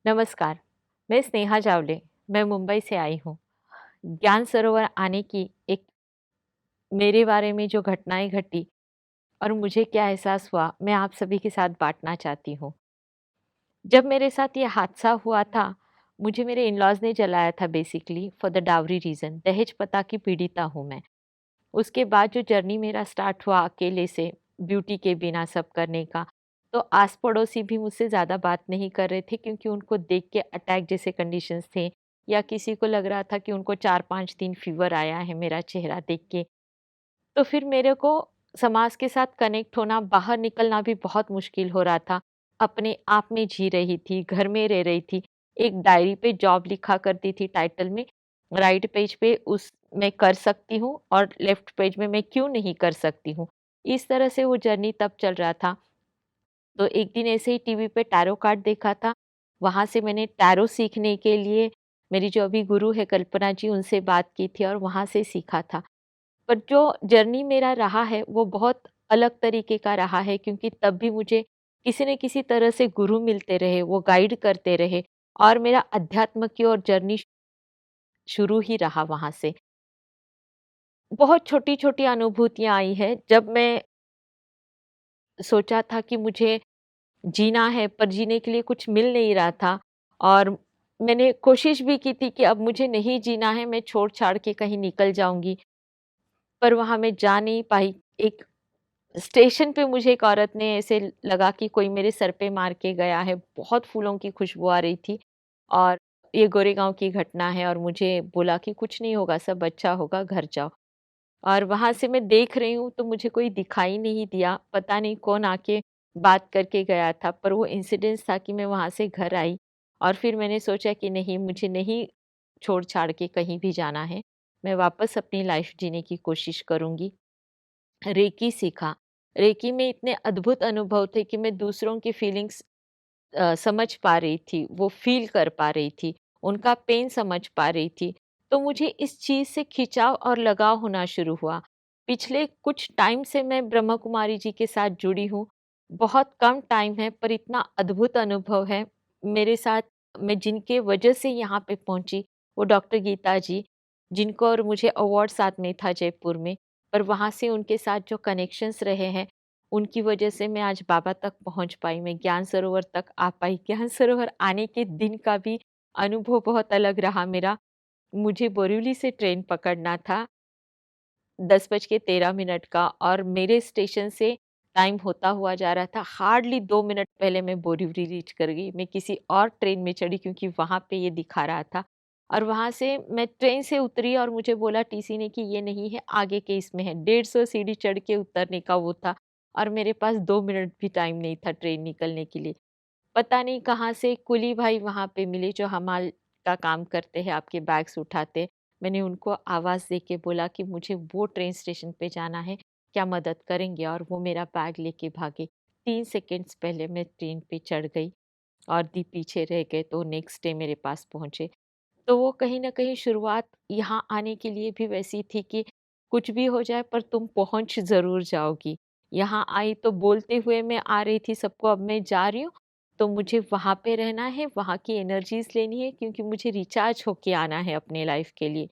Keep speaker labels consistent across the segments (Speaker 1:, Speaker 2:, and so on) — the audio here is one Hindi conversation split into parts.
Speaker 1: नमस्कार, मैं स्नेहा जावले, मैं मुंबई से आई हूँ। ज्ञान सरोवर आने की एक मेरे बारे में जो घटनाएँ घटी और मुझे क्या एहसास हुआ, मैं आप सभी के साथ बाँटना चाहती हूँ। जब मेरे साथ ये हादसा हुआ था, मुझे मेरे इन-लॉज़ ने जलाया था basically for the dowry reason, दहेज प्रथा की पीड़िता हूँ मैं। उसके बाद जो जर्नी मेरा स्टार्ट हुआ अकेले से, ब्यूटी के बिना सब करने का, तो आस-पड़ोसी भी मुझसे ज़्यादा बात नहीं कर रहे थे क्योंकि उनको देख के अटैक जैसे कंडीशंस थे या किसी को लग रहा था कि उनको 4-5 दिन फ़ीवर आया है मेरा चेहरा देख के। तो फिर मेरे को समाज के साथ कनेक्ट होना, बाहर निकलना भी बहुत मुश्किल हो रहा था। अपने आप में जी रही थी, घर में रह रही थी। एक डायरी पे जॉब लिखा करती थी टाइटल में, राइट पेज पे उस मैं कर सकती हूँ और लेफ्ट पेज में मैं क्यों नहीं कर सकती हूँ। इस तरह से वो जर्नी तब चल रहा था। तो एक दिन ऐसे ही टीवी पे टैरो कार्ड देखा था, वहाँ से मैंने टैरो सीखने के लिए मेरी जो अभी गुरु है कल्पना जी, उनसे बात की थी और वहाँ से सीखा था। पर जो जर्नी मेरा रहा है वो बहुत अलग तरीके का रहा है क्योंकि तब भी मुझे किसी न किसी तरह से गुरु मिलते रहे, वो गाइड करते रहे और मेरा अध्यात्म की ओर जर्नी शुरू ही रहा वहाँ से। बहुत छोटी-छोटी अनुभूतियाँ आई हैं जब मैं सोचा था कि मुझे जीना है पर जीने के लिए कुछ मिल नहीं रहा था और मैंने कोशिश भी की थी कि अब मुझे नहीं जीना है, मैं छोड़-छाड़ के कहीं निकल जाऊँगी, पर वहाँ मैं जा नहीं पाई। एक स्टेशन पे मुझे एक औरत ने ऐसे लगा कि कोई मेरे सर पे मार के गया है, बहुत फूलों की खुशबू आ रही थी और ये गोरेगाँव की घटना है और मुझे बोला कि कुछ नहीं होगा, सब अच्छा होगा, घर जाओ। और वहाँ से मैं देख रही हूँ तो मुझे कोई दिखाई नहीं दिया, पता नहीं कौन आके बात करके गया था, पर वो इंसिडेंस था कि मैं वहाँ से घर आई और फिर मैंने सोचा कि नहीं, मुझे नहीं छोड़-छाड़ के कहीं भी जाना है, मैं वापस अपनी लाइफ़ जीने की कोशिश करूँगी। रेकी सीखा। रेकी में इतने अद्भुत अनुभव थे कि मैं दूसरों की फीलिंग्स समझ पा रही थी, वो फ़ील कर पा रही थी, उनका पेन समझ पा रही थी। तो मुझे इस चीज़ से खिंचाव और लगाव होना शुरू हुआ। पिछले कुछ टाइम से मैं ब्रह्म कुमारी जी के साथ जुड़ी हूँ। बहुत कम टाइम है पर इतना अद्भुत अनुभव है मेरे साथ। मैं जिनके वजह से यहाँ पे पहुँची, वो डॉक्टर गीता जी, जिनको और मुझे अवार्ड साथ में था जयपुर में। पर वहाँ से उनके साथ जो कनेक्शंस रहे हैं, उनकी वजह से मैं आज बाबा तक पहुँच पाई, मैं ज्ञान सरोवर तक आ पाई। ज्ञान सरोवर आने के दिन का भी अनुभव बहुत अलग रहा मेरा। मुझे बोरिवली से ट्रेन पकड़ना था 10:13 का और मेरे स्टेशन से टाइम होता हुआ जा रहा था। हार्डली 2 मिनट पहले मैं बोरिवली रीच कर गई। मैं किसी और ट्रेन में चढ़ी क्योंकि वहाँ पे ये दिखा रहा था और वहाँ से मैं ट्रेन से उतरी और मुझे बोला टीसी ने कि ये नहीं है, आगे के इसमें है। 150 सीढ़ी चढ़ के उतरने का वो था और मेरे पास 2 मिनट भी टाइम नहीं था ट्रेन निकलने के लिए। पता नहीं कहाँ से कुली भाई वहाँ पे मिले जो हमाल का काम करते हैं, आपके बैग्स उठाते। मैंने उनको आवाज़ दे के बोला कि मुझे वो ट्रेन स्टेशन पे जाना है, क्या मदद करेंगे? और वो मेरा बैग लेके भागे। 3 सेकंड्स पहले मैं ट्रेन पे चढ़ गई और दी पीछे रह गए तो नेक्स्ट डे मेरे पास पहुँचे। तो वो कहीं न कहीं शुरुआत यहाँ आने के लिए भी वैसी थी कि कुछ भी हो जाए पर तुम पहुँच ज़रूर जाओगी। यहाँ आई तो बोलते हुए मैं आ रही थी सबको, अब मैं जा रही हूँ, तो मुझे वहाँ पे रहना है, वहाँ की एनर्जीज़ लेनी है क्योंकि मुझे रिचार्ज होके आना है अपने लाइफ़ के लिए।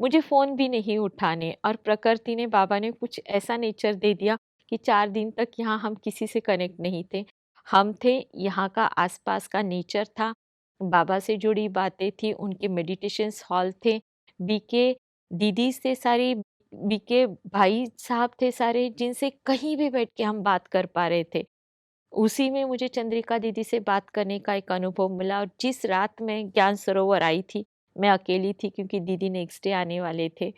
Speaker 1: मुझे फ़ोन भी नहीं उठाने और प्रकृति ने, बाबा ने कुछ ऐसा नेचर दे दिया कि 4 दिन तक यहाँ हम किसी से कनेक्ट नहीं थे। हम थे, यहाँ का आस-पास का नेचर था, बाबा से जुड़ी बातें थी, उनके मेडिटेशंस हॉल थे, बीके दीदीज़ थे सारी, बीके भाई साहब थे सारे, जिनसे कहीं भी बैठ के हम बात कर पा रहे थे। उसी में मुझे चंद्रिका दीदी से बात करने का एक अनुभव मिला और जिस रात मैं ज्ञान सरोवर आई थी, मैं अकेली थी क्योंकि दीदी नेक्स्ट डे आने वाले थे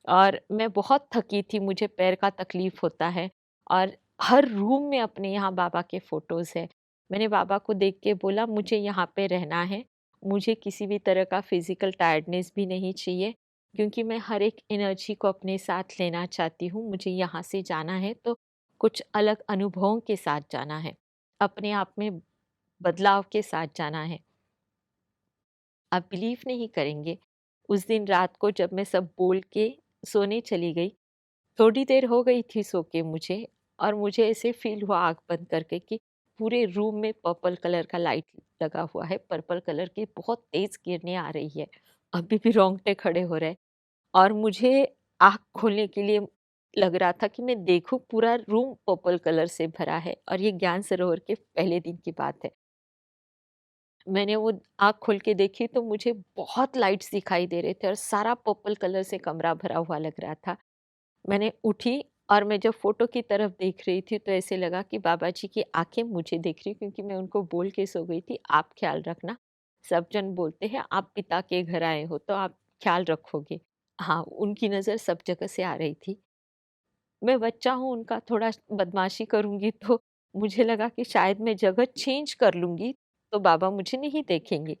Speaker 1: और मैं बहुत थकी थी, मुझे पैर का तकलीफ़ होता है और हर रूम में अपने यहाँ बाबा के फ़ोटोज़ हैं। मैंने बाबा को देख के बोला मुझे यहाँ पे रहना है, मुझे किसी भी तरह का फ़िज़िकल टायर्डनेस भी नहीं चाहिए क्योंकि मैं हर एक एनर्जी को अपने साथ लेना चाहती हूँ। मुझे यहाँ से जाना है तो कुछ अलग अनुभवों के साथ जाना है, अपने आप में बदलाव के साथ जाना है। आप बिलीव नहीं करेंगे, उस दिन रात को जब मैं सब बोल के सोने चली गई, थोड़ी देर हो गई थी सो के मुझे और मुझे ऐसे फ़ील हुआ आँख बंद करके कि पूरे रूम में पर्पल कलर का लाइट लगा हुआ है, पर्पल कलर की बहुत तेज़ किरणें आ रही है। अभी भी रोंगटे खड़े हो रहे हैं और मुझे आँख खोलने के लिए लग रहा था कि मैं देखूँ, पूरा रूम पर्पल कलर से भरा है और ये ज्ञान सरोवर के पहले दिन की बात है। मैंने वो आँख खोल के देखी तो मुझे बहुत लाइट्स दिखाई दे रहे थे और सारा पर्पल कलर से कमरा भरा हुआ लग रहा था। मैंने उठी और मैं जब फ़ोटो की तरफ देख रही थी तो ऐसे लगा कि बाबा जी की आँखें मुझे देख रही, क्योंकि मैं उनको बोल के सो गई थी, आप ख़्याल रखना। सब जन बोलते हैं आप पिता के घर आए हो तो आप ख़्याल रखोगे। हाँ, उनकी नज़र सब जगह से आ रही थी। मैं बच्चा हूँ उनका, थोड़ा बदमाशी करूँगी तो मुझे लगा कि शायद मैं जगह चेंज कर लूँगी तो बाबा मुझे नहीं देखेंगे,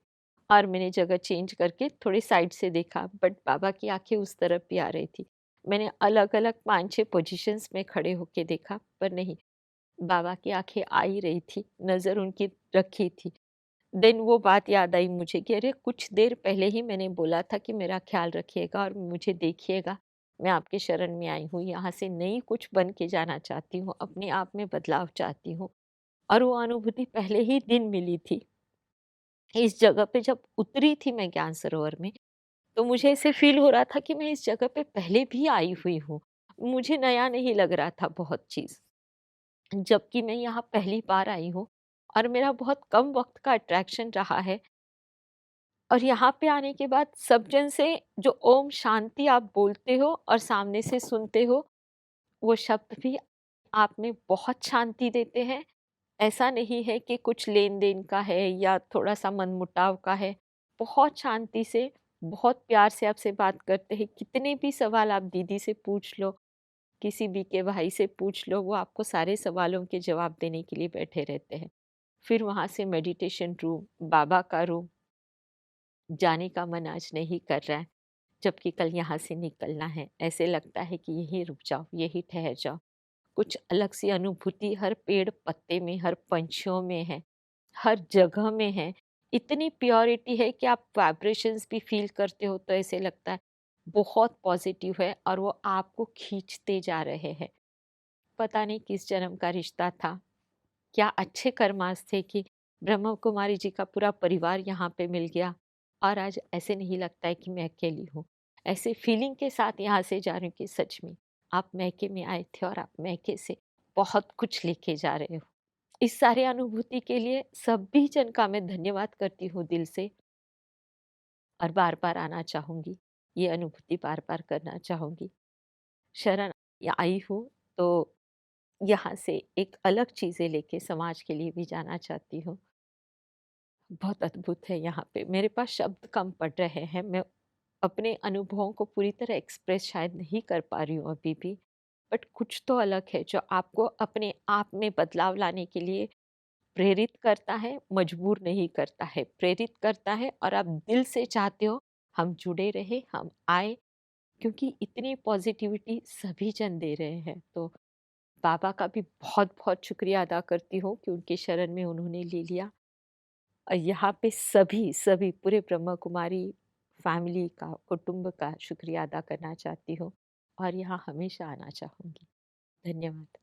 Speaker 1: और मैंने जगह चेंज करके थोड़ी साइड से देखा, बट बाबा की आँखें उस तरफ भी आ रही थी। मैंने अलग-अलग 5-6 पोज़ीशंस में खड़े होके देखा, पर नहीं, बाबा की आँखें आ ही रही थी, नज़र उनकी रखी थी। देन वो बात याद आई मुझे कि अरे कुछ देर पहले ही मैंने बोला था कि मेरा ख़्याल रखिएगा और मुझे देखिएगा। मैं आपके शरण में आई हूँ, यहाँ से नई कुछ बन के जाना चाहती हूँ, अपने आप में बदलाव चाहती हूँ। और वो अनुभूति पहले ही दिन मिली थी। इस जगह पे जब उतरी थी मैं ज्ञान सरोवर में, तो मुझे ऐसे फ़ील हो रहा था कि मैं इस जगह पे पहले भी आई हुई हूँ। मुझे नया नहीं लग रहा था बहुत चीज़, जबकि मैं यहाँ पहली बार आई हूँ और मेरा बहुत कम वक़्त का अट्रैक्शन रहा है। और यहाँ पे आने के बाद सब जन से जो ओम शांति आप बोलते हो और सामने से सुनते हो, वो शब्द भी आप में बहुत शांति देते हैं। ऐसा नहीं है कि कुछ लेन-देन का है या थोड़ा-सा मनमुटाव का है। बहुत शांति से, बहुत प्यार से आपसे बात करते हैं। कितने भी सवाल आप दीदी से पूछ लो, किसी भी के भाई से पूछ लो, वो आपको सारे सवालों के जवाब देने के लिए बैठे रहते हैं। फिर वहाँ से मेडिटेशन रूम, बाबा का रूम, जाने का मन आज नहीं कर रहा है, जबकि कल यहाँ से निकलना है। ऐसे लगता है कि यहीं रुक जाओ, यहीं ठहर जाओ। कुछ अलग सी अनुभूति हर पेड़ पत्ते में, हर पंछियों में है, हर जगह में है। इतनी प्योरिटी है कि आप वाइब्रेशंस भी फ़ील करते हो तो ऐसे लगता है बहुत पॉज़िटिव है और वो आपको खींचते जा रहे हैं। पता नहीं किस जन्म का रिश्ता था, क्या अच्छे कर्मास थे कि ब्रह्म कुमारी जी का पूरा परिवार यहाँ पे मिल गया और आज ऐसे नहीं लगता है कि मैं अकेली हूँ। ऐसे फीलिंग के साथ यहाँ से जा रही हूँ कि सच में आप मैके में आए थे और आप मैके से बहुत कुछ लेके जा रहे हो। इस सारे अनुभूति के लिए सभी जन का मैं धन्यवाद करती हूँ दिल से, और बार-बार आना चाहूँगी। ये अनुभूति बार-बार करना चाहूँगी। शरण आई हूँ तो यहाँ से एक अलग चीज़ें लेके समाज के लिए भी जाना चाहती हूँ। बहुत अद्भुत है यहाँ पे। मेरे पास शब्द कम पड़ रहे हैं। मैं अपने अनुभवों को पूरी तरह एक्सप्रेस शायद नहीं कर पा रही हूँ अभी भी। बट कुछ तो अलग है जो आपको अपने आप में बदलाव लाने के लिए प्रेरित करता है, मजबूर नहीं करता है। प्रेरित करता है और आप दिल से चाहते हो हम जुड़े रहे, हम आए, क्योंकि इतनी पॉज़िटिविटी सभी जन दे रहे हैं। तो बाबा का भी बहुत-बहुत शुक्रिया अदा करती हूँ कि उनके शरण में उन्होंने ले लिया। यहाँ पे सभी पूरे ब्रह्मा कुमारी फैमिली का, कुटुंब का शुक्रिया अदा करना चाहती हूँ और यहाँ हमेशा आना चाहूँगी। धन्यवाद।